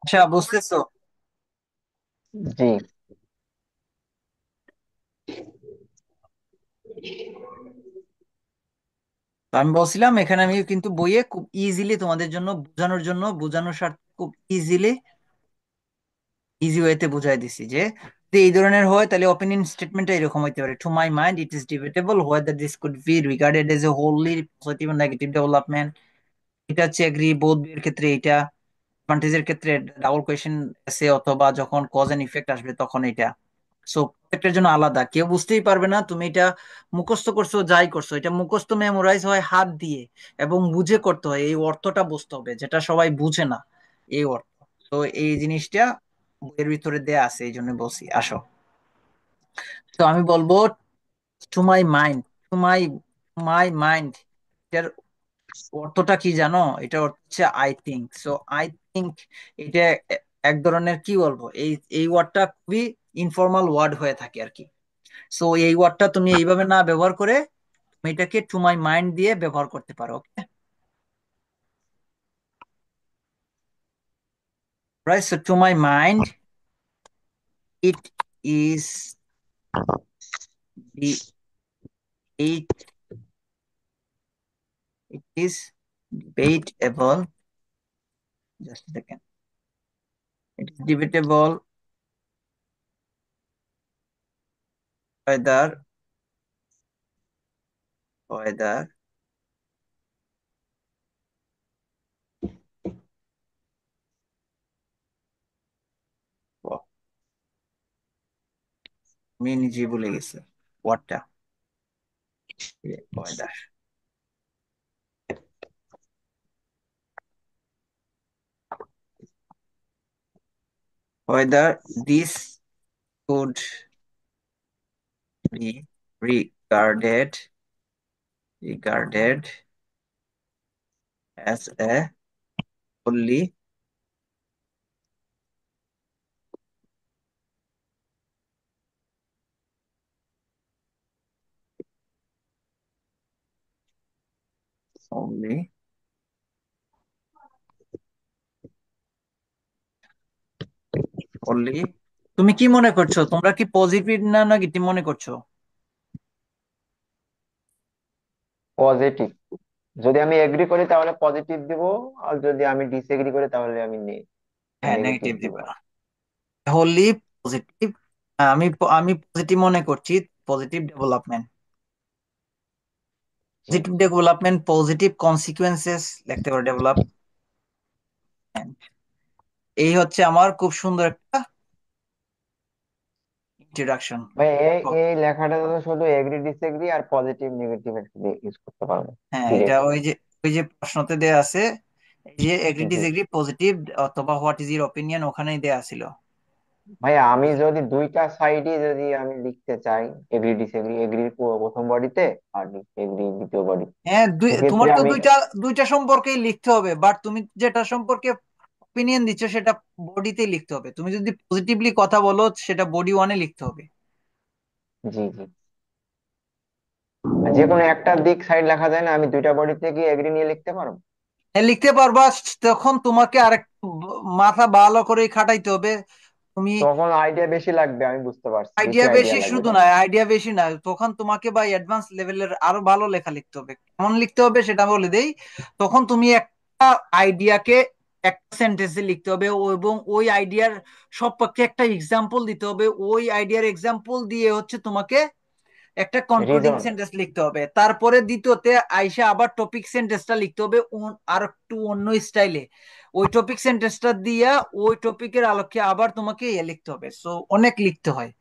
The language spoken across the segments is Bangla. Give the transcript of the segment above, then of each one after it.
আচ্ছা, বুঝতেছো? জি। তো আমি বলছিলাম এখানে আমি কিন্তু বইয়ে খুব ইজিলি তোমাদের জন্য বোঝানোর জন্য বোঝানোর স্বার্থে খুব ইজি ওয়েতে বুঝাই দিছি যে যদি এই ধরনের হয় তাহলে ওপিনিয়ন স্টেটমেন্টটা এরকম হইতে পারে: to my mind it is debatable whether this could be regarded as a wholly positive negative development. এটা হচ্ছে এগ্রি, বোধ এর ক্ষেত্রে এটা, অ্যাডভান্টেজের ক্ষেত্রে ডাবল কোয়েশ্চেন আছে, অথবা যখন কজ এন্ড ইফেক্ট আসবে তখন এটা। সো প্রত্যেকটার জন্য আলাদা, কেউ বুঝতেই পারবে না তুমি এটা মুখস্থ করছো যাই করছো। এটা মুখস্থ মেমোরাইজ হয় হাত দিয়ে এবং বুঝে করতে হয়, এই অর্থটা বুঝতে হবে যেটা সবাই বুঝে না, এই অর্থ। তো এই জিনিসটা বইয়ের ভিতরে দেয়া আছে, এই জন্য বলছি আসো। তো আমি বলবো two my mind, to my my mind, এটার অর্থটা কি জানো? এটা অর্থ হচ্ছে I think. So I think এটা এক ধরনের কি বলবো, এই ওয়ার্ডটা খুবই ইনফর্মাল ওয়ার্ড হয়ে থাকে আর কি। সো এই ওয়ার্ডটা তুমি এইভাবে না ব্যবহার করে তুমি এটাকে টু মাই মাইন্ড দিয়ে ব্যবহার করতে পারো। Okay, right? So to my mind it is the it it is debatable, just second, it is debatable whether whether আমি নিজে ভুলে গেছি ওয়ার্ডটা, whether, whether this could be regarded as a wholly only only তুমি কি মনে করছো? তোমরা কি পজিটিভ না নেগেটিভ মনে করছো? পজিটিভ। যদি আমি এগ্রি করি তাহলে পজিটিভ দিব, আর যদি আমি ডিসএগ্রি করি তাহলে আমি হ্যাঁ, নেগেটিভ নেগেটিভ দিব। দিবা। হোলি পজিটিভ। আমি পজিটিভ মনে করছি। পজিটিভ ডেভেলপমেন্ট, জি। পজিটিভ ডেভেলপমেন্ট, পজিটিভ কনসিকুয়েন্সেস লিখতে পারো, ডেভেলপমেন্ট। এই হচ্ছে আমার খুব সুন্দর একটা ইন্ট্রোডাকশন। ভাই এই এই লেখাটা তো শুধু এগ্রি ডিসএগ্রি আর পজিটিভ নেগেটিভ ইউজ করতে পারবো হ্যাঁ, এটা ডিরেক্ট। ওই যে প্রশ্নতে দেয়া আছে, এই যে এগ্রি জি। ডিসএগ্রি পজিটিভ অথবা হোয়াট ইজ ইউর অপিনিয়ন, ওখানেই দেয়া ছিল। ভাই আমি যদি দুইটা সাইডে যদি আমি লিখতে চাই, এগ্রি ডিসএগ্রি, এগ্রি প্রথম বডিতে আর ডিসএগ্রি দ্বিতীয় বডি, হ্যাঁ, তোমার সেক্ষেত্রে তো আমি দুইটা দুইটা সম্পর্কেই লিখতে হবে, বাট তুমি যেটা সম্পর্কে অপিনিয়ন দিচ্ছ সেটা বডিতেই লিখতে হবে। তুমি যদি পজিটিভলি কথা বলো সেটা বডি ওয়ানে লিখতে হবে। জি জি, আর যে কোনো একটা দিক সাইড লেখা যায় না, আমি দুইটা বডিতে কি এগ্রি নিয়ে লিখতে পারবো? হ্যাঁ, লিখতে পারবা। তখন তোমাকে আরেক মাথা ভালো করে খাটাইতে হবে। তুমি তখন আইডিয়া বেশি লাগবে, আমি বুঝতে পারছি, বেশি আইডিয়া আইডিয়া বেশি লাগবে শুধু তখন। নয়, আইডিয়া বেশি না, তখন তোমাকে বা অ্যাডভান্স লেভেলের আরো ভালো লেখা লিখতে হবে। কেমন লিখতে হবে সেটা বলে দেই। তখন তুমি একটা আইডিয়াকে একটা সেন্টেন্সে লিখতে হবে, এবং ওই আইডিয়ার সবপক্ষে একটা এক্সাম্পল দিতে হবে। ওই আইডিয়ার এক্সাম্পল দিয়ে হচ্ছে তোমাকে একটা কনক্লুডিং রিজন। সেন্টেন্স লিখতে হবে। তারপরে দ্বিতীয়তে আইসা আবার টপিক সেন্টেন্সটা লিখতে হবে আর একটু অন্য স্টাইলে। ওই টপিক সেন্টেন্সটা দিয়া ওই টপিকের আলোকে আবার তোমাকে লিখতে হবে। সো অনেক লিখতে হয়,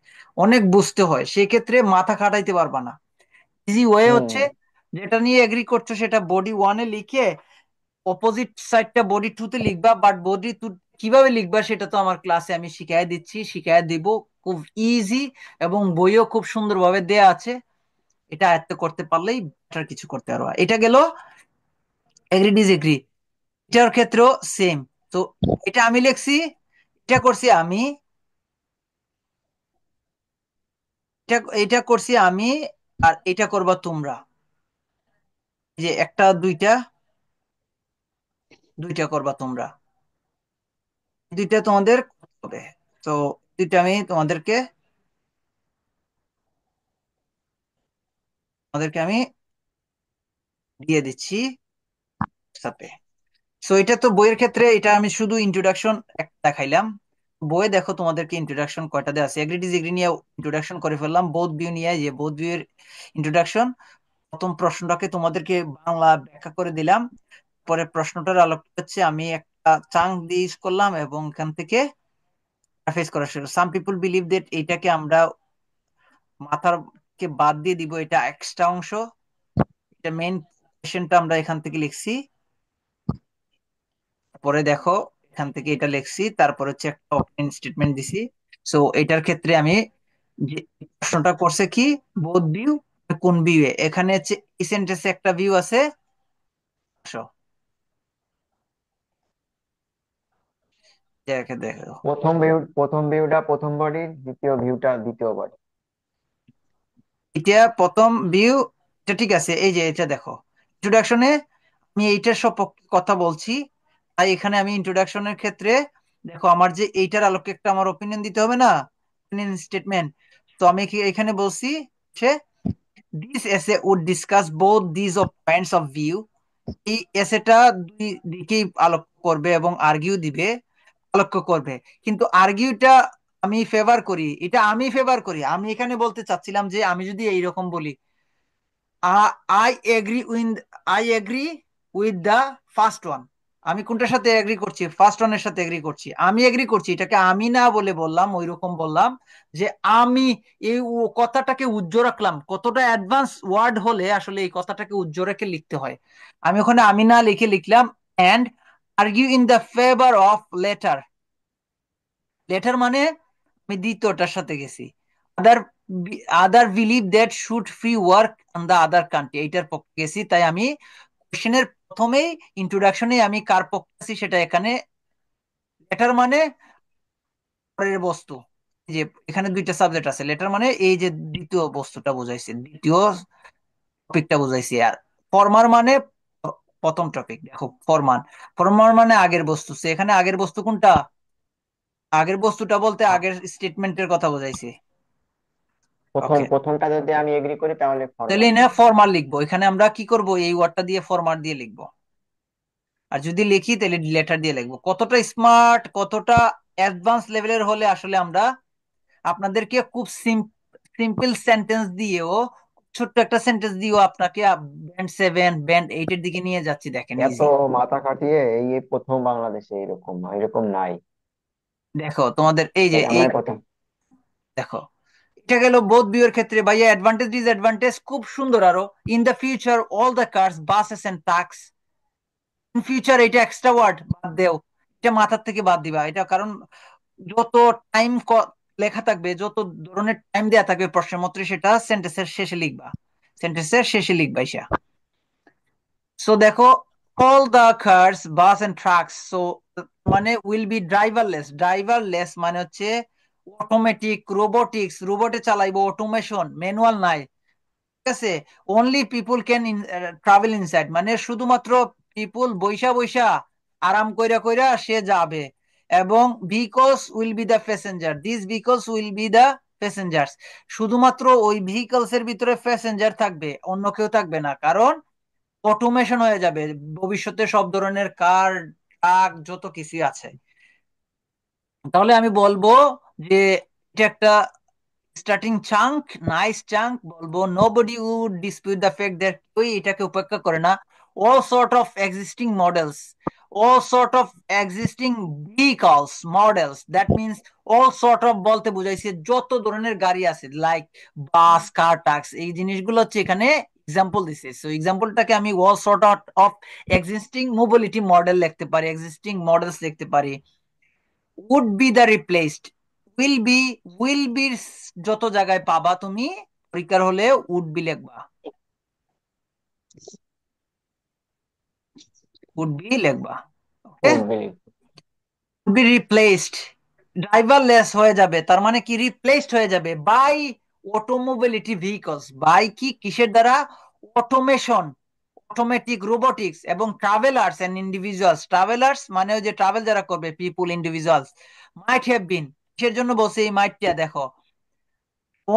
অনেক বুঝতে হয়, সেক্ষেত্রে মাথা খাটাইতে পারবা না। ইজি ওয়ে হুম। হচ্ছে যেটা নিয়ে এগ্রি করছো সেটা বডি ওয়ানে লিখে অপোজিট সাইডটা বডি টু তে লিখবা। বাট বডি টু কিভাবে লিখবা সেটা তো আমার ক্লাসে আমি শিখাই দিচ্ছি, শিখাই দিব। খুব ইজি, এবং বইও খুব সুন্দরভাবে দেয়া আছে। এটা আয়ত্ত করতে পারলেই বেটার কিছু করতে পারবা। এটা গেল এগ্রি ডিসএগ্রি। এটার ক্ষেত্রেও সেম। তো এটা আমি লিখছি, এটা করছি আমি, এটা করছি আমি, আর এটা করবা তোমরা। এই যে একটা দুইটা, দুইটা করবা তোমরা। দুইটা তোমাদের করতে হবে। তো দুইটা আমি তোমাদেরকে আমি দিয়ে দিচ্ছি হোয়াটসঅ্যাপে। সো এটা তো বইয়ের ক্ষেত্রে এটা আমি শুধু ইন্ট্রোডাকশন একটা দেখাইলাম। বইয়ে দেখো তোমাদেরকে ইন্ট্রোডাকশন কয়টা দেওয়া আছে, এগ্রি ডিসএগ্রি নিয়ে ইন্ট্রোডাকশন করে ফেললাম, বোথ ভিউ নিয়ে যে বোথ ভিউ এর ইন্ট্রোডাকশন। প্রথম প্রশ্নটাকে তোমাদেরকে বাংলা ব্যাখ্যা করে দিলাম। পরে প্রশ্নটার আলোকে হচ্ছে আমি একটা চাঙ্ক দিয়ে ইউজ করলাম এবং এখান থেকে ফেস করা শুরু। সাম পিপল বিলিভ দ্যাট এইটাকে আমরা মাথার কে বাদ দিয়ে দিব, এটা এক্সট্রা অংশ। এটা মেইন কোশ্চেনটা আমরা এখান থেকে লিখছি। পরে দেখো এখান থেকে এটা লিখছি, তারপর হচ্ছে একটা ওপেন স্টেটমেন্ট দিছি। সো এটার ক্ষেত্রে আমি যে প্রশ্নটা করছে কি, বোথ ভিউ, কোন ভিউ এ, এখানে হচ্ছে এই সেন্টেন্সে একটা ভিউ আছে। আসো, দেখে দেখো। প্রথম ভিউটা প্রথম বডি, দ্বিতীয় ভিউটা দ্বিতীয় বডি। এটা প্রথম ভিউ, এটা ঠিক আছে। এই যে এটা দেখো, ইন্ট্রোডাকশনে আমি এইটার সপক্ষে কথা বলছি, তাই এখানে আমি ইন্ট্রোডাকশনের ক্ষেত্রে দেখো আমার যে এইটার আলোকে একটা আমার ওপিনিয়ন দিতে হবে না, ওপিনিয়ন স্টেটমেন্ট। তো আমি এখানে বলছি সে this essay would discuss both this of points of view. এই এসেটা দুই দিকেই আলোক করবে এবং আর্গিউ দিবে, আলোক্য করবে। কিন্তু আর্গিউটা আমি ফেভার করি। আমি এখানে বলতে চাচ্ছিলাম যে আমি যদি এইরকম বলি, I agree with I agree with the first one, আমি কোনটার সাথে এগ্রি করছি, ফার্স্ট ওয়ানের সাথে এগ্রি করছি, আমি এগ্রি করছি, এটাকে আমি না বলে বললাম, ওইরকম বললাম যে আমি এই কথাটাকে উজ্জ্ব রাখলাম। কতটা অ্যাডভান্স ওয়ার্ড হলে আসলে এই কথাটাকে উজ্জ্ব রেখে লিখতে হয়। আমি ওখানে আমি না লিখে লিখলাম and argue in the favour of latter. Latter মানে আমি দ্বিতীয়টার সাথে গেছি। Other other believe that should free work on the other country, এইটার পক্ষে গেছি। তাই আমি কোশ্চেনের প্রথমেই ইন্ট্রোডাকশনে আমি কার পক্ষে আছি সেটা এখানে, লেটার মানে পরের বস্তু। এই যে এখানে দুইটা সাবজেক্ট আছে, লেটার মানে এই যে দ্বিতীয় বস্তুটা বুঝাইছে, দ্বিতীয় টপিকটা বুঝাইছে। আর ফরমার মানে প্রথম টপিক। দেখো ফরমান, ফরমার মানে আগের বস্তু। সে এখানে আগের বস্তু কোনটা, আগের বস্তুটা বলতে আ- আগের স্টেটমেন্টের কথা বোঝাইছে। ওকে, প্রথমটা যদি আমি এগ্রি করি তাহলে তাহলে ফরমাল না লিখবো। ফরমাল লিখবো। এখানে আমরা কি করব, এই ওয়ার্ডটা দিয়ে ফরমাল দিয়ে লিখবো। আর যদি লিখি তাহলে লেটার দিয়ে লিখবো। কতটা স্মার্ট, কতটা অ্যাডভান্স লেভেলের হলে আসলে আমরা আপনাদেরকে খুব সিম্পল সেন্টেন্স দিয়েও, ছোট্ট একটা সেন্টেন্স দিয়েও আপনাকে ব্যান্ড 7 ব্যান্ড 8 এর দিকে নিয়ে যাচ্ছি, দেখেন এত ইজি। মাথা খাটিয়ে এই এই প্রথম বাংলাদেশে এরকম এরকম নাই। দেখো তোমাদের এই যে এই এই আমার প্রথম। দেখো, এটা গেল বোথ ভিউয়ের ক্ষেত্রে। ভাইয়া অ্যাডভান্টেজ ডিসঅ্যাডভান্টেজ খুব সুন্দর। আরো in the future all the cars buses and trucks, in future এটা এক্সট্রা ওয়ার্ড বাদ দেও, এটা মাথার থেকে বাদ দিবা। এটা কারণ যত টাইম লেখা থাকবে, যত ধরনের টাইম দেয়া থাকবে প্রশ্নের মধ্যে, সেটা সেন্টেন্সের শেষে লিখবা, সেন্টেন্সের শেষে লিখবা ইসা। সো দেখো, all the cars bus and trucks, so মানে উইল বি ড্রাইভারলেস। ড্রাইভারলেস মানে হচ্ছে অটোমেটিক, রোবোটিক্স, রোবটে চালাইবো, অটোমেশন, ম্যানুয়াল নাই। ঠিক আছে, only people can travel inside, মানে শুধুমাত্র পিপুল বৈশা বৈশা আরাম কইরা কইরা সে যাবে। এবং vehicles will be the passenger, this vehicles will be the passengers, শুধুমাত্র ওই ভেহিকলস এর ভিতরে প্যাসেঞ্জার থাকবে, অন্য কেউ থাকবে না। কারণ অটোমেশন হয়ে যাবে ভবিষ্যতে, সব ধরনের কার, ট্রাক, যত কিছু আছে। তাহলে আমি বলবো যে এটা একটা স্টার্টিং চাঙ্ক, নাইস চাঙ্ক। বলবো nobody would dispute the fact that, কেউই এটাকে উপেক্ষা করে না। All sort of existing models, all sort of existing vehicles models, that means all sort of বলতে বুঝাইছে যত ধরনের গাড়ি আছে, লাইক বাস, কার, ট্রাকস, এই জিনিসগুলো হচ্ছে এখানে এক্সাম্পল দিছে। সো এক্সাম্পলটাকে আমি all sort of existing mobility model লিখতে পারি, এক্সিস্টিং মডেলস লিখতে পারি। Would be the replaced, will be যত জায়গায় পাবা তুমি পরীক্ষার হলে উড বি লিখবা, উড বি লিখবা। Okay, would bill. Be replaced, driverless হয়ে যাবে, তার মানে কি রিপ্লেসড হয়ে যাবে বাই অটোমোবিলিটি ভেহিকলস। বাই কি, কিসের দ্বারা, অটোমেশন, অটোমেটিক রোবোটিক্স এবং ট্রাভেলার্স এন্ড ইন্ডিভিজুয়ালস, ট্রাভেলার্স মানে ওই যে ট্রাভেল যারা করবে, পিপুল, ইন্ডিভিজুয়ালস, মাইট হ্যাভ বিন, কিসের জন্য বলছে এই মাইটটা দেখো,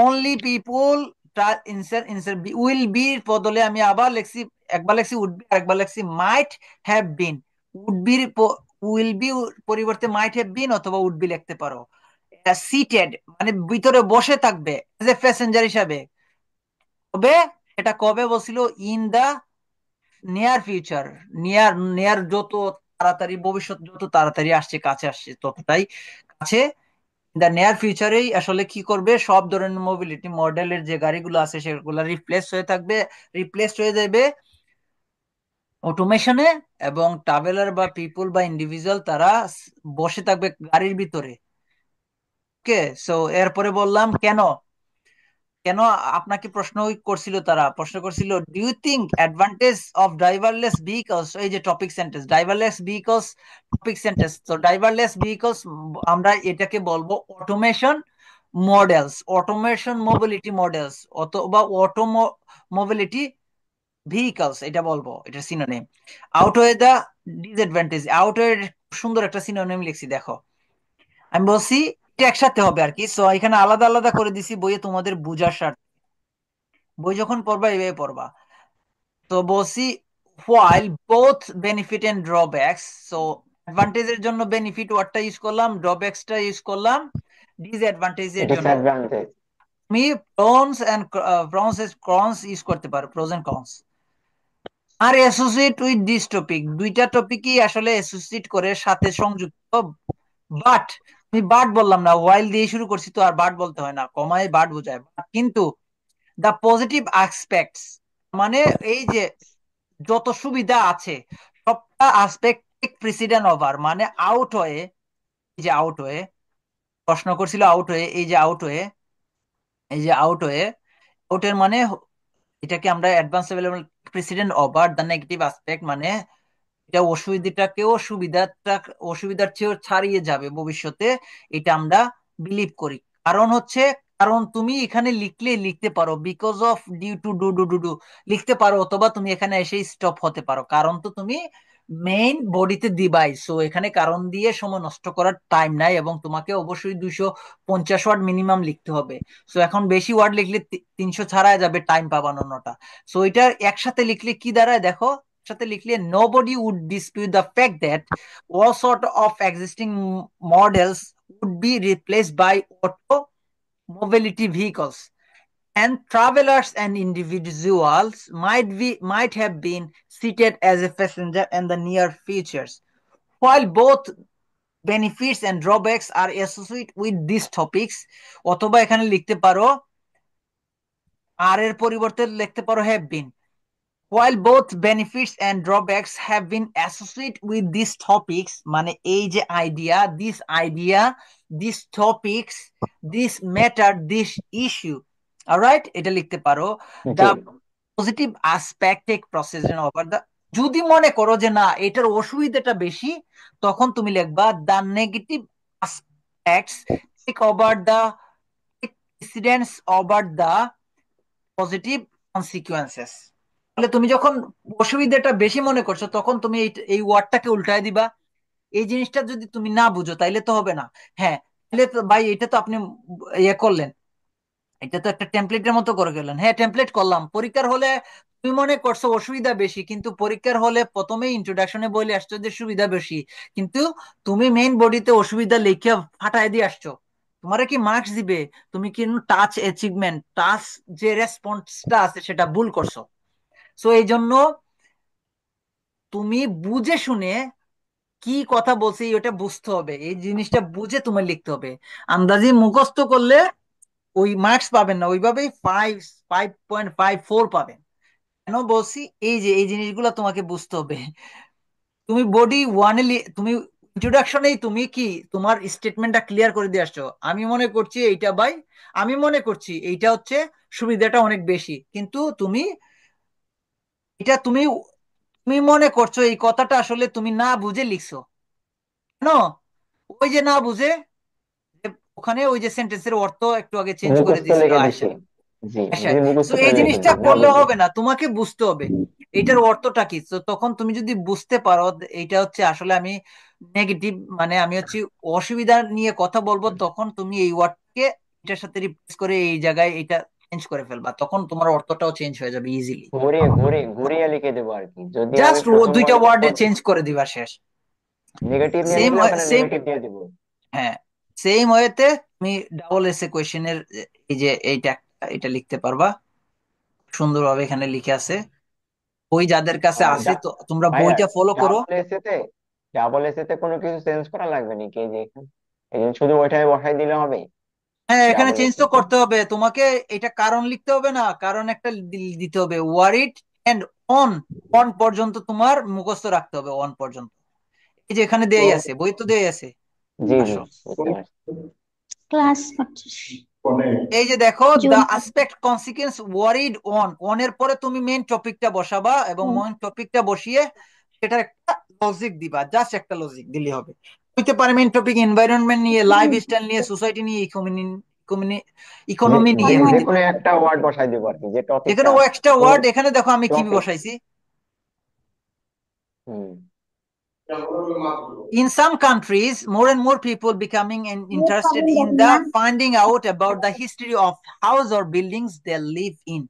only people উইল বি বদলে আমি আবার লিখছি, একবার লিখছি উড বি, আরেকবার লিখছি might have been. Would be, will be পরিবর্তে মাইট হ্যাভ বিন অথবা উড বি লিখতে পারো। সিটেড মানে ভিতরে বসে থাকবে এজ এ প্যাসেঞ্জার হিসাবে, কবে, এটা কবে বলছিল, in the near future, near, near যত তাড়াতাড়ি, ভবিষ্যৎ যত তাড়াতাড়ি আসছে, কাছে আসছে ততটাই কাছে, দ্য নিয়ার ফিউচারেই আসলে কি করবে, সব ধরনের মোবিলিটি মডেলের যে গাড়িগুলো আছে সেগুলো রিপ্লেস হয়ে থাকবে, রিপ্লেস হয়ে যাবে অটোমেশনে, এবং ট্রাভেলার বা পিপুল বা ইন্ডিভিজুয়াল তারা বসে থাকবে গাড়ির ভিতরে। ওকে, সো এরপরে বললাম কেন, কেন আপনাকে প্রশ্ন করছিল, তারা প্রশ্ন করছিল, do you think advantage of driverless vehicles, এই যে topic sentence driverless vehicles, topic sentence, তো ড্রাইভারলেস ভেহিকলস আমরা এটাকে বলবো automation models, automation mobility models অথবা অটো মোবিলিটি ভেহিকলস, এটা বলবো, এটা সিনোনিম। আউটওয়ে দা ডিসঅ্যাডভান্টেজ, আউটওয়ে সুন্দর একটা সিনোনিম লিখছি দেখো, আমি বলছি এটা একসাথে হবে আর কি, সো এখানে আলাদা আলাদা করে দিছি বইয়ে তোমাদের বুঝার স্বার্থে, বই যখন পড়বা এইভাবে পড়বা। তো বলছি while both benefit and drawbacks, so অ্যাডভান্টেজের জন্য বেনিফিট ওয়ার্ডটা ইউজ করলাম, ড্রব্যাকসটা ইউজ করলাম, ডিসঅ্যাডভান্টেজের জন্য ডিসঅ্যাডভান্টেজ। তুমি pros and pros cons use করতে পারো, প্রোজ এন্ড কনস। আর অ্যাসোসিয়েট উইথ দিস টপিক, দুইটা টপিকই আসলে অ্যাসোসিয়েট করে সাথে সংযুক্ত, বাট আমি বাট বললাম না, ওয়াইল দিয়ে শুরু করছি তো আর বাট বলতে হয় না, কমায় বাট বোঝায়, কিন্তু দা পজিটিভ অ্যাসপেক্টস মানে এই যে যত সুবিধা আছে সবটা আসপেক্ট প্রেসিডেন্ট ওভার, মানে আউট হয়ে, এই যে আউট হয়ে, প্রশ্ন করছিল আউট হয়ে, এই যে আউট হয়ে, এই যে আউট হয়ে, আউটের মানে এটাকে আমরা advance available president over the negative aspect, মানে এটা অসুবিধাটাকেও সুবিধাটা, অসুবিধার চেয়েও ছাড়িয়ে যাবে ভবিষ্যতে, এটা আমরা বিলিভ করি। কারণ হচ্ছে, কারণ তুমি এখানে লিখলে লিখতে পারো because of, due to, do do do do লিখতে পারো, অথবা তুমি এখানে এসে স্টপ হতে পারো, কারণ তো তুমি মেইন বডিতে দিবাই, সো এখানে কারণ দিয়ে সময় নষ্ট করার টাইম নাই, এবং তোমাকে অবশ্যই 250 ওয়ার্ড মিনিমাম লিখতে হবে। সো এখন বেশি ওয়ার্ড লিখলে 300 ছাড়াই যাবে, টাইম পাবানো অন্যটা। সো এটা একসাথে লিখলে কি দাঁড়ায় দেখো, সাথে লিখলে nobody would dispute the fact that all sort of existing models would be replaced by auto mobility vehicles, and travelers and individuals might have been seated as a passenger in the near futures. While both benefits and drawbacks are associated with these topics, অথবা এখানে লিখতে পারো, আর এর পরিবর্তে লিখতে পারো have been, while both benefits and drawbacks have been associated with these topics, মানে এই যে idea, these topics, this matter, this issue, alright, এটা লিখতে পারো, জি। the positive aspect take procession over the, যদি মনে করো যে না এটার অসুবিধাটা বেশি, তখন তুমি লিখবা the negative aspects take over the precedence over the positive consequences. তাহলে তুমি যখন অসুবিধাটা বেশি মনে করছো, তখন তুমি এই ওয়ার্ডটাকে উল্টায় দিবা। এই জিনিসটা যদি তুমি না বুঝো তাইলে তো হবে না। হ্যাঁ, তাহলে তো ভাই এটা তো আপনি ইয়ে করলেন, এটা তো একটা টেমপ্লেটের মতো করে গেলেন। হ্যাঁ, টেমপ্লেট করলাম, পরীক্ষার হলে তুমি মনে করছো অসুবিধা বেশি, কিন্তু পরীক্ষার হলে প্রথমে ইন্ট্রোডাকশনে বলে আসছো যে সুবিধা বেশি, কিন্তু তুমি মেইন বডিতে অসুবিধা লিখে ফাটায় দিয়ে আসছো, তোমারে কি মার্কস দিবে? তুমি কিন্তু টাচ অ্যাচিভমেন্ট, টাচ যে রেসপন্সটা আছে সেটা ভুল করছো। সো এই জন্য তুমি বুঝে শুনে কি কথা বলছি ওটা বুঝতে হবে, এই জিনিসটা বুঝে তোমার লিখতে হবে। আন্দাজি মুখস্থ করলে ওই মার্কস পাবেন না, ওইভাবেই 5.54 পাবেন। কেন বলছি, এই যে এই জিনিসগুলো তোমাকে বুঝতে হবে। তুমি বডি ওয়ানে, তুমি ইন্ট্রোডাকশনেই তুমি কি তোমার স্টেটমেন্টটা ক্লিয়ার করে দিয়ে আসছো, আমি মনে করছি এইটা ভাই, আমি মনে করছি এইটা হচ্ছে সুবিধাটা অনেক বেশি, কিন্তু তুমি এটা তুমি তুমি মনে করছো এই কথাটা আসলে তুমি না বুঝে লিখছো। কেন? ওই যে না বুঝে, যে ওখানে ওই যে সেন্টেন্সের অর্থ একটু আগে চেঞ্জ করে মুখস্থ দিয়েছিল লিখে আয়সা, দিছি। জি, আয়সা। আমি তো মুখস্থ করে এই রেখে জিনিসটা দিছি না করলে বুঝে। হবে না, তোমাকে বুঝতে হবে। এটার অর্থটা কি, তো তখন তুমি যদি বুঝতে পারো এইটা হচ্ছে আসলে আমি নেগেটিভ, মানে আমি হচ্ছে অসুবিধা নিয়ে কথা বলবো, তখন তুমি এই ওয়ার্ডকে এটার সাথে রিপ্লেস করে এই জায়গায় এটা চেঞ্জ করে ফেলবা, তখন তোমার অর্থটাও চেঞ্জ হয়ে যাবে ইজিলি। ঘুরিয়ে ঘুরিয়ে ঘুরিয়ে লিখে দেবো আর কি, যদি আমি জাস্ট ও প্রথম দুইটা বডিতে ওয়ার্ডে চেঞ্জ করে দিবা, শেষ। নেগেটিভ নিয়ে সেম লিখলে ওখানে সেম, নেগেটিভ দিয়ে দিব। হ্যাঁ, সেম ওয়েতে তুমি ডাবল এসে কোয়েশ্চেনের এই যে এইটা এটা লিখতে পারবা, সুন্দরভাবে এখানে লিখে আছে। বই যাদের কাছে আর আছে তো তোমরা ভাইয়া, বইটা ফলো করো। ডাবল এসেতে কোনো কিছু চেঞ্জ করা লাগবে নাকি, এই যে এখানে এই যে শুধু ওইটাই বসাই দিলে হবে? হ্যাঁ, এখানে ডাবল চেঞ্জ তো এসেতে করতে হবে তোমাকে। এটা কারণ লিখতে হবে না, কারণ একটা দিতে হবে, ওয়ারিড এন্ড অন, অন পর্যন্ত তোমার মুখস্থ রাখতে হবে, অন পর্যন্ত। এই যে এখানে দেয়াই আছে, বই তো দেয়াই আছে। জি জি, আসো, বুঝতে পারছি। ক্লাস করছিস? এই যে দেখো, June. The aspect consequence worried on, অনের পরে তুমি মেইন টপিকটা বসাবা, এবং মেইন টপিকটা বসিয়ে সেটার একটা লজিক দিবা, জাস্ট একটা লজিক দিলে হবে। হইতে পারে মেইন টপিক এনভায়রনমেন্ট নিয়ে, লাইফ স্টাইল নিয়ে, সোসাইটি নিয়ে, ইকোনমি, যে ইকোনমি যে নিয়ে যে হইতে কোনো পারে। একটা ওয়ার্ড বসাই দিব আর কি, যে টপিকটা যেখানে ও আছে। এক্সট্রা তো ওয়ার্ড, এখানে দেখো আমি কি টপিক, বসাইছি। হুম, In some countries, more and more people becoming interested in the finding out about the history of house or buildings they live in.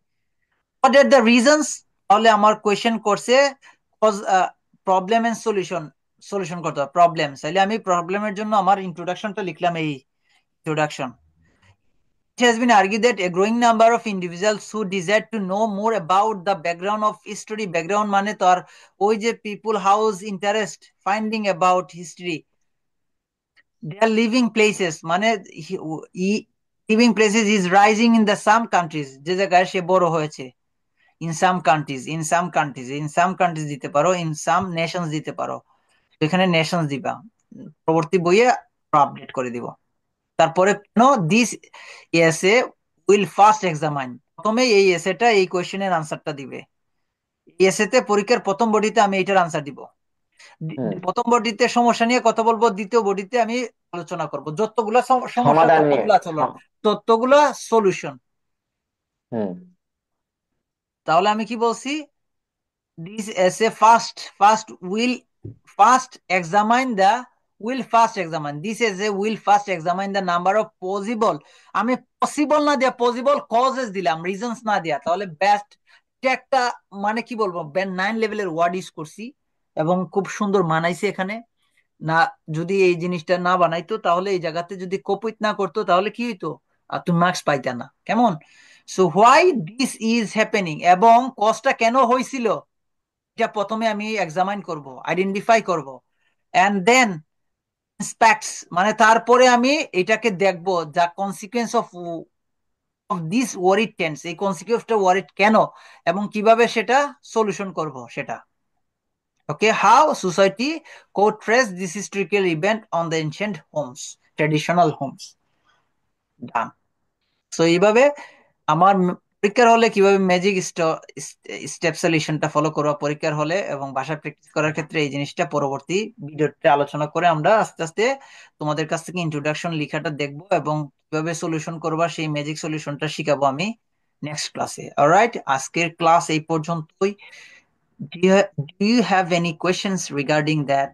What are the reasons? তাহলে আমার কোয়েশ্চেন করছে cause problem and solution, solution করতে হবে প্রবলেম, তাহলে আমি প্রবলেমের জন্য আমার ইন্ট্রোডাকশনটা লিখলাম, এই introduction. It has been argued that a growing number of individuals who desire to know more about the background of history, background মানে তো আর ওই যে people house interest finding about history, their living places মানে living places is rising in the some countries, যে জায়গায় সে বড় হয়েছে। In some countries, in some countries, in some countries দিতে পারো, ইন সাম নেশনস দিতে পারো, এখানে নেশনস দিবা, পরবর্তী বইয়ে আপডেট করে দিব। তারপরে কেন দিস এসে উইল ফার্স্ট এক্সামাইন, প্রথমে এই এসেটা এই কোয়েশ্চেনের আনসারটা দিবে। এই এসেতে পরীক্ষার প্রথম বডিতে আমি এটার আনসার দিব, হুম, প্রথম বডিতে সমস্যা নিয়ে কথা বলবো, দ্বিতীয় বডিতে আমি আলোচনা করব যতগুলা সমস্যা, সমাধান নিয়ে ততগুলা চলো, ততগুলা সলিউশন। হুম তাহলে আমি কি বলছি, this S A first will first examine the, will first examine, this S A will first examine the number of possible, আমি পসিবল না দিয়া পসিবল কজেস দিলাম, রিজনস না দিয়া, তাহলে বেস্ট, এটা একটা মানে কি বলবো, ব্যান্ড 9 লেভেলের ওয়ার্ড ইউজ করছি, এবং খুব সুন্দর মানাইছি এখানে। না, যদি এই জিনিসটা না বানাইতো, তাহলে এই জায়গাতে যদি কপিট না করতো, তাহলে কি হইতো, আর তুমি মার্কস পাইতা না, কেমন। So why this is happening, এবং কজটা কেন হয়েছিল, এটা প্রথমে আমি এক্সামাইন করব, আইডেন্টিফাই করব, এন্ড দেন ইন্সপেক্টস মানে তারপরে আমি এটাকে দেখব, যা consequence of of this worried tense, এই কনসিকুয়েন্সটা ওয়ারিড কেন, এবং কিভাবে সেটা সলিউশন করব সেটা। Okay, how society could trace this historical event on the ancient homes, traditional homes. Done. So এইভাবে আমার পরীক্ষার হলে কিভাবে ম্যাজিক স্টেপ সলিউশনটা ফলো করবো পরীক্ষার হলে, এবং ভাষা প্র্যাকটিস করার ক্ষেত্রে এই জিনিসটা পরবর্তী ভিডিওতে আলোচনা করে আমরা আস্তে আস্তে তোমাদের কাছ থেকে ইন্ট্রোডাকশন লেখাটা দেখবো, এবং কিভাবে সলিউশন করবা সেই ম্যাজিক সলিউশনটা শিখাবো আমি নেক্সট ক্লাসে। অলরাইট, আজকের ক্লাস এই পর্যন্তই। Do you have any questions regarding that,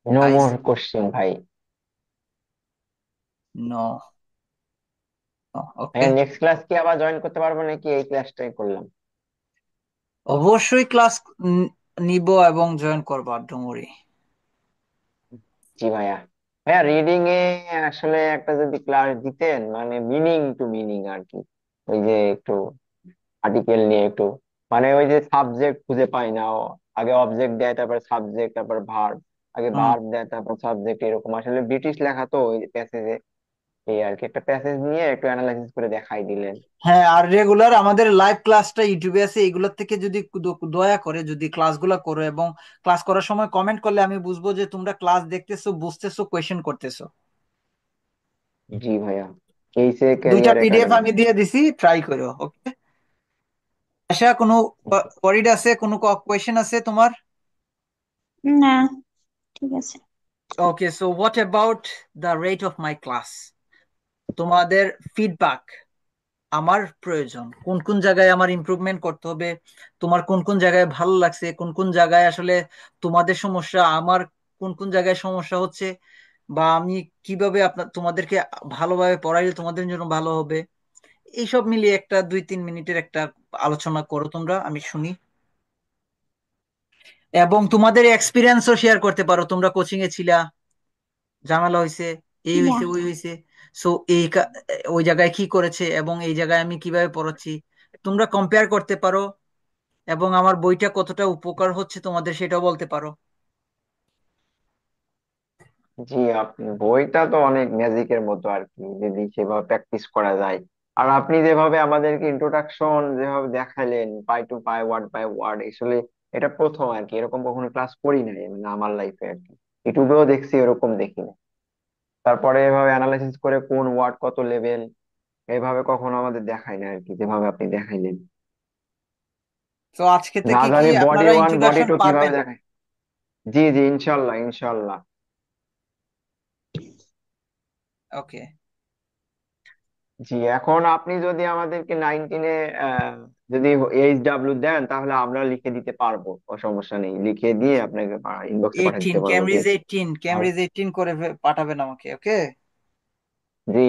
no more guys? Question ভাই। No. No. ভাইয়া, Okay. নেক্সট ক্লাস কি আবার জয়েন করতে পারবো নাকি এই ক্লাসটাই করলাম? অবশ্যই ক্লাস নিব এবং জয়েন করবো, ডোন্ট ওয়ারি। জি ভাইয়া। ভাইয়া, রিডিং এ আসলে একটা যদি ক্লাস দিতেন, মানে মিনিং টু মিনিং আর কি, ওই যে একটু আর্টিকেল নিয়ে একটু, মানে ওই যে সাবজেক্ট খুঁজে পাই না আগে অবজেক্ট দেয়, তারপর সাবজেক্ট, তারপর ভার্ব, আগে হুম। ভার্ব দেয় তারপর সাবজেক্ট, এরকম আসলে ব্রিটিশ লেখা তো ওই প্যাসেজে, এই আর কি একটা প্যাসেজ নিয়ে একটু অ্যানালাইসিস করে দেখাই দিলেন। হ্যাঁ, আর রেগুলার আমাদের লাইভ ক্লাসটা ইউটিউবে আছে, এগুলোর থেকে যদি দয়া করে যদি ক্লাসগুলো করো, এবং ক্লাস করার সময় কমেন্ট করলে আমি বুঝবো যে তোমরা ক্লাস দেখতেছো, বুঝতেছো, কোয়েশ্চেন করতেছো। জি ভাইয়া, এইসে দুইটা ক্যারিয়ার পিডিএফ একাডেমি। আমি দিয়ে দিছি, ট্রাই করো। ওকে, আশা কোনো ওয়ারিড আছে, কোনো কোয়েশ্চেন আছে তোমার? না, ঠিক আছে। Okay, so what about the rate of my class, তোমাদের ফিডব্যাক, আমার প্রয়োজন, কোন কোন জায়গায় আমার ইমপ্রুভমেন্ট করতে হবে, তোমার কোন কোন জায়গায় ভালো লাগছে, কোন কোন জায়গায় আসলে তোমাদের সমস্যা, আমার কোন কোন জায়গায় সমস্যা হচ্ছে, বা আমি কিভাবে তোমাদেরকে ভালোভাবে পড়াইলে তোমাদের জন্য ভালো হবে, এইসব মিলিয়ে একটা 2-3 মিনিটের একটা আলোচনা করো তোমরা, আমি শুনি। এবং তোমাদের এক্সপিরিয়েন্সও শেয়ার করতে পারো, তোমরা কোচিং এ ছিলা, ঝামেলা হয়েছে, এই ইয়া হয়েছে ওই হয়েছে, সো ওই জায়গায় কি করেছে এবং এই জায়গায় আমি কিভাবে পড়াচ্ছি, তোমরা কম্পেয়ার করতে পারো, এবং আমার বইটা কতটা উপকার হচ্ছে তোমাদের সেটাও বলতে পারো। জি, আপনি বইটা তো অনেক ম্যাজিকের মতো আর কি, যদি সেভাবে প্র্যাকটিস করা যায়। আর আপনি যেভাবে আমাদেরকে ইন্ট্রোডাকশন যেভাবে দেখালেন, পাই টু পাই, ওয়ার্ড বাই ওয়ার্ড, আসলে এটা প্রথম আর কি, এরকম কখনো ক্লাস করি নাই মানে আমার লাইফে আর কি। ইউটিউবেও দেখছি, এরকম দেখি না। তারপরে এভাবে অ্যানালাইসিস করে কোন ওয়ার্ড কত লেভেল, এভাবে কখনো আমাদের দেখায় না আর কি, যেভাবে আপনি দেখাইলেন। তো আজকে না থেকে কি জানি বডি আপনারা ওয়ান বডি ইন্ট্রোডাকশন টু কিভাবে পারবেন? দেখায়। জি জি, ইনশাল্লাহ ইনশাল্লাহ। ওকে। জি, এখন আপনি যদি আমাদেরকে 19-এ যদি HW দেন, তাহলে আমরা লিখে দিতে পারবো, সমস্যা নেই, লিখে দিয়ে আপনাকে ইনবক্সে পাঠিয়ে 18, দিতে পারবো যে ক্যামব্রিজ 18, ভালো। ক্যামব্রিজ 18 করে পাঠাবেন আমাকে, ওকে? জি,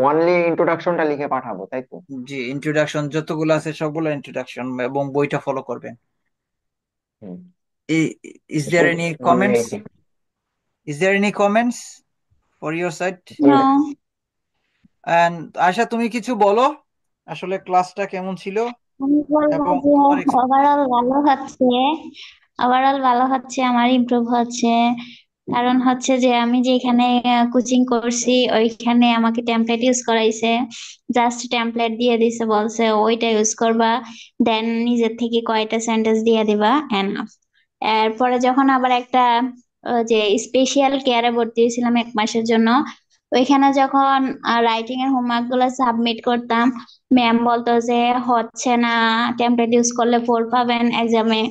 অনলি ইন্ট্রোডাকশনটা লিখে পাঠাবো, তাই তো? জি, ইন্ট্রোডাকশন যতগুলো আছে সবগুলো ইন্ট্রোডাকশন, এবং বইটা ফলো করবেন। Hmm. Is there any only comments? 18। Is there any comments for your side? No. And Ayesha, তুমি কিছু বলো, আসলে ক্লাসটা কেমন ছিল আমি বলবো এবং যে তোমার ওভারঅল ভালো হচ্ছে, ওভারঅল ভালো হচ্ছে, আমার ইমপ্রুভ হচ্ছে। কারণ হচ্ছে যে আমি যেখানে কোচিং করছি ওইখানে আমাকে টেমপ্লেট ইউজ করাইছে, জাস্ট টেমপ্লেট দিয়ে দিছে, বলছে ওইটা ইউজ করবা, দেন নিজের থেকে কয়টা সেন্টেন্স দিয়ে দিবা, এনাফ। এরপরে যখন আবার একটা যে স্পেশাল কেয়ারে ভর্তি হয়েছিলাম 1 মাসের জন্য, ওইখানে যখন রাইটিং এর হোমওয়ার্ক গুলো সাবমিট করতাম, ম্যাম বলতো যে হচ্ছে না, টেমপ্লেট ইউজ করলে 4 পাবেন এক্সামে,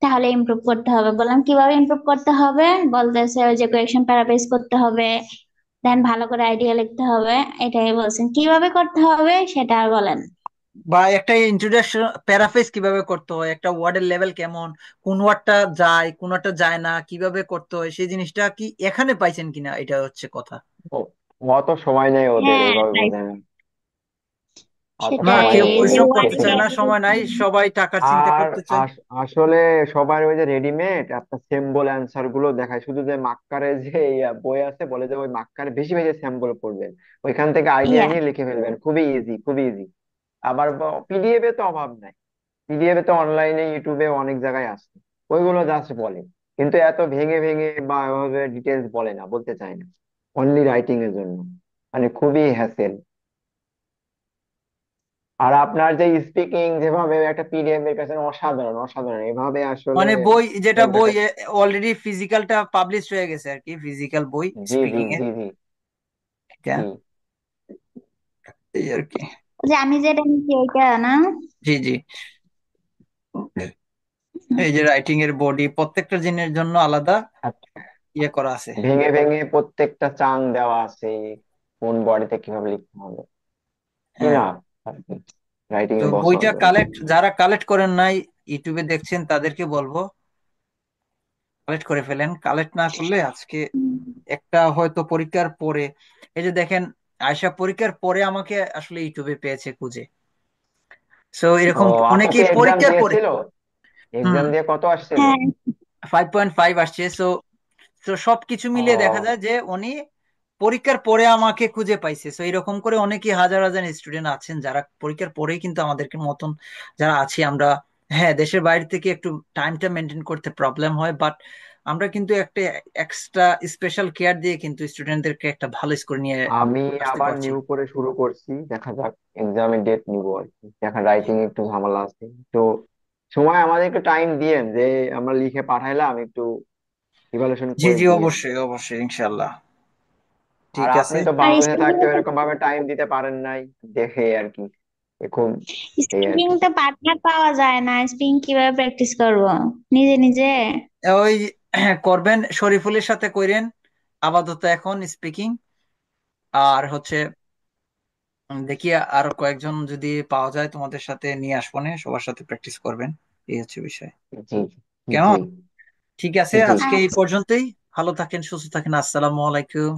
তাহলে ইমপ্রুভ করতে হবে। বললাম কিভাবে ইমপ্রুভ করতে হবে, বলতেছে ওই যে কোয়েকশন প্যারাফ্রেজ করতে হবে, দেন ভালো করে আইডিয়া লিখতে হবে। এটাই বলছেন, কিভাবে করতে হবে সেটা আর বলেন। বা একটা ইন্ট্রোডাকশন প্যারাফ্রেজ কিভাবে করতে হয়, একটা ওয়ার্ডের লেভেল কেমন, কোন ওয়ার্ডটা যায় কোন ওয়ার্ডটা যায় না, কিভাবে করতে হয় সেই জিনিসটা কি এখানে পাইছেন কিনা, এটা হচ্ছে কথা। অত সময় নেই ওদের হ্যাঁ ওইভাবে তাই, বোঝানো, অত না, সেটাই। সময় কেউ নেই যে ওদের পরিশ্রম করতে ওয়ার্ডিং দেখে। চায় না, সময় নাই, সবাই টাকার চিন্তা আর করতে চায়। আসলে সবার ওই যে রেডিমেড আপনার স্যাম্পল অ্যান্সার গুলো দেখায়, শুধু যে মাক্কারে যে বই আছে, বলে যে ওই মাক্কারে বেশি বেশি স্যাম্পল পড়বেন, ওইখান থেকে আইডিয়া ইয়া, নিয়ে লিখে ফেলবেন, খুবই ইজি খুবই ইজি। আবার পিডিএফ এ তো অভাব নাই, পিডিএফ এ তো অনলাইনে ইউটিউবে অনেক জায়গায় আছে, ওইগুলো জাস্ট বলে, কিন্তু এত ভেঙে ভেঙে বা ওইভাবে ডিটেলস বলে না, বলতে চায় না, অনলি রাইটিং এর জন্য, মানে খুবই হ্যাসেল। আর আপনার যে স্পিকিং যেভাবে একটা পিডিএফ এর কাছে, অসাধারণ অসাধারণ, এভাবে আসলে মানে বই, যেটা কেউ বই দেখায়। অলরেডি ফিজিক্যালটা পাবলিশ হয়ে গেছে আর কি, ফিজিক্যাল বই জি জি স্পিকিং এর, জি জি এটা জি এই আর কি। যে আমি যেটা নিচ্ছি ওইটা না। জি জি, এই যে রাইটিং এর বডি প্রত্যেকটা জিনিসের জন্য আলাদা আচ্ছা, ইয়ে করা আছে। ভেঙে ভেঙে প্রত্যেকটা চাং দেওয়া আছে, কোন বডিতে কিভাবে লিখতে হবে, হ্যাঁ, ইনাফ রাইটিং তো এ বস হওয়ার বইটা জন্য। কালেক্ট, যারা কালেক্ট করেন নাই ইউটিউবে দেখছেন তাদেরকে বলবো কালেক্ট করে ফেলেন, কালেক্ট না করলে আজকে একটা হয়তো পরীক্ষার পরে, এই যে দেখেন আয়শা পরীক্ষার পরে আমাকে আসলে ইউটিউবে পেয়েছে খুঁজে, সো ও, এরকম আপু কি অনেকেই এক্সাম পরীক্ষার পরে। দিয়েছিল? হুম, এক্সাম দিয়ে কত আসছিল? হ্যাঁ, 5.5 আসছে, সো তো সবকিছু মিলিয়ে দেখা ও, যায় যে উনি পরীক্ষার পরে আমাকে খুঁজে পাইছে, তো এরকম করে অনেকেই হাজার হাজার স্টুডেন্ট আছেন যারা পরীক্ষার পরেই কিন্তু আমাদেরকে মতন যারা আছি আমরা, হ্যাঁ দেশের বাইরে থেকে একটু টাইমটা মেনটেন করতে প্রবলেম হয়, বাট আমরা কিন্তু একটা এক্সট্রা স্পেশাল কেয়ার দিয়ে কিন্তু স্টুডেন্টদেরকে একটা ভালো স্কোর নিয়ে আমি আসতে আবার পারছি। নিউ করে শুরু করছি, দেখা যাক, এক্সামের ডেট নিবো আর কি, দেখা রাইটিং একটু ঝামেলা আছে তো, সময় আমাদের একটু টাইম দিয়েন, যে আমরা লিখে পাঠাইলাম, একটু ইভালুয়েশন জি করে জি, দিয়েন। অবশ্যই অবশ্যই, ইনশাল্লাহ। আর ঠিক আপনি আছে। তো আর বাংলাদেশে স্পিকিং থাকতে এরকম ভাবে টাইম দিতে পারেন নাই, দেখে আর কি, এখন এই আর স্পিকিং কি। তো পার্টনার পাওয়া যায় না, স্পিকিং কিভাবে প্র্যাকটিস করব নিজে নিজে? ওই করবেন, শরীফুলের সাথে কইরেন আপাতত এখন স্পিকিং, আর হচ্ছে দেখি আরো কয়েকজন যদি পাওয়া যায় তোমাদের সাথে নিয়ে আসবো নে, সবার সাথে প্র্যাকটিস করবেন। এই হচ্ছে বিষয়। জি জি। কেমন? ঠিক আছে, জি। আজকে এই আচ্ছা, পর্যন্তই। ভালো থাকেন, সুস্থ থাকেন। আসসালামু আলাইকুম।